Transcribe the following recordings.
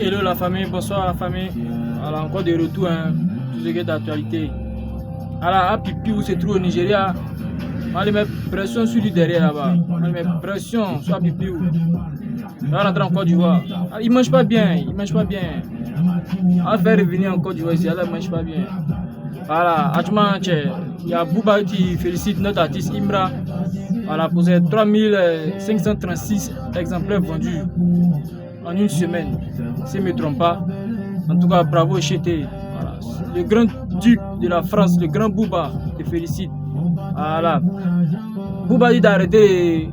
Hello la famille, bonsoir la famille. Alors encore de retour, tout ce qui est d'actualité. Alors à Pipi où se trouve au Nigeria, on va mettre pression sur lui derrière là-bas. On va mettre pression sur Pipi où. On va rentrer en Côte d'Ivoire. Il mange pas bien, il mange pas bien. On va faire revenir en Côte d'Ivoire ici, il mange pas bien. Voilà, actuellement, il y a Bouba qui félicite notre artiste Imra. Voilà, pour ces 3536 exemplaires vendus en une semaine, si je ne me trompe pas. En tout cas, bravo Chété. Voilà. Le grand duc de la France, le grand Bouba, te félicite. Voilà. Bouba dit d'arrêter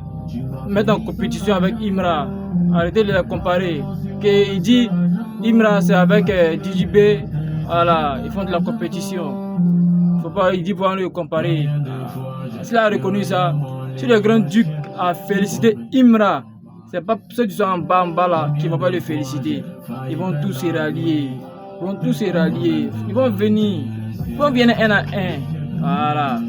de mettre en compétition avec Imra. Arrêtez de les comparer. Il dit Imra c'est avec DJB. Voilà, ils font de la compétition. Faut pas, il dit pour le comparer. S'il a reconnu ça, si le grand duc a félicité Imra, c'est pas ceux qui sont en bas là qui vont pas le féliciter. Ils vont tous se rallier. Ils vont tous se rallier. Ils vont venir. Ils vont venir un à un. Voilà.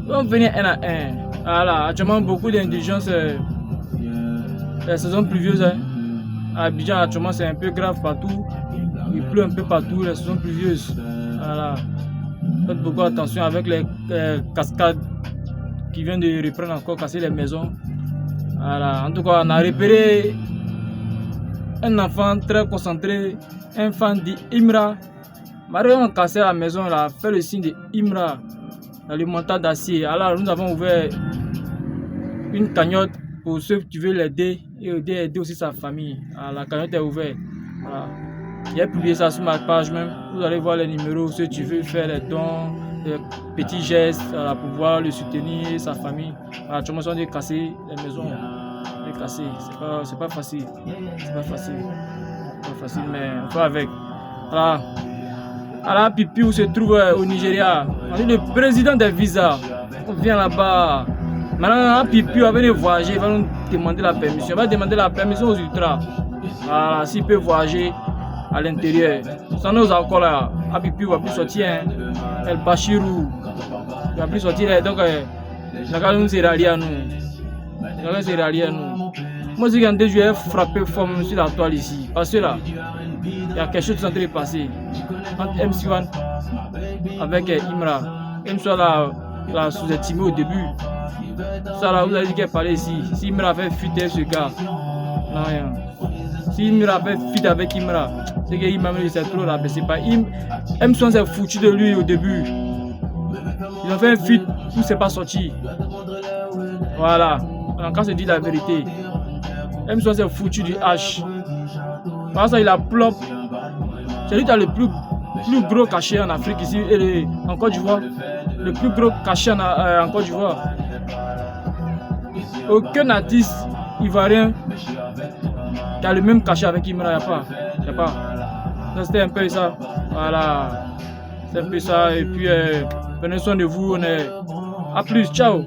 Ils vont venir un à un. Voilà. Actuellement, beaucoup d'indigence. La saison pluvieuse. À Abidjan, actuellement, c'est un peu grave partout. Il pleut un peu partout. La saison pluvieuse. Voilà. Faites beaucoup attention avec les cascades qui viennent de reprendre encore, casser les maisons. Voilà. En tout cas, on a repéré un enfant très concentré, un fan d'Imra. Marie a cassé la maison, là, fait le signe d'Imra dans le montant d'acier. Alors, nous avons ouvert une cagnotte pour ceux qui veulent l'aider et aider aussi sa famille. Alors, la cagnotte est ouverte. Voilà. J'ai publié ça sur ma page même. Vous allez voir les numéros, ceux qui veulent faire les dons, des petits gestes pour pouvoir le soutenir, sa famille. Voilà, tout le monde de casser les maisons. De casser. C'est pas facile. C'est pas facile. C'est pas facile, mais on fait avec. Voilà. À Pipi où se trouve au Nigeria. On est le président des visas. On vient là-bas. Maintenant, à Pipi, on va venir voyager. Il va nous demander la permission. On va demander la permission aux ultras. Voilà, s'il peut voyager à l'intérieur. Sans nous encore là, à Pipi, on va plus sortir. El Bachirou. Il va plus sortir. Donc, la nous s'est rallié à nous. La s'est rallié à nous. Moi, c'est quand je vais frapper fort sur la toile ici. Parce que là, il y a quelque chose qui est en train de passer. Entre MC1 avec Imra. MC1 l'a sous-estimé au début. Ça là, vous avez dit qu'elle parlait ici. Si Imra fait fuiter ce gars, non rien. Si Imra fait fuite avec Imra, c'est qu'Imra s'est trop rabaissé. MC1 s'est foutu de lui au début. Il a fait un fuite, tout s'est pas sorti. Voilà. Donc, quand se dit la vérité, MC1 s'est foutu du H. Par ça, il a plop. C'est lui qui a le plus gros cachet en Afrique ici et en Côte d'Ivoire. Le plus gros cachet en Côte d'Ivoire. Aucun artiste ivoirien qui a le même cachet avec Imra, il n'y a pas. C'était un peu ça. Voilà. C'est un peu ça. Et puis, prenez soin de vous. A plus. Ciao.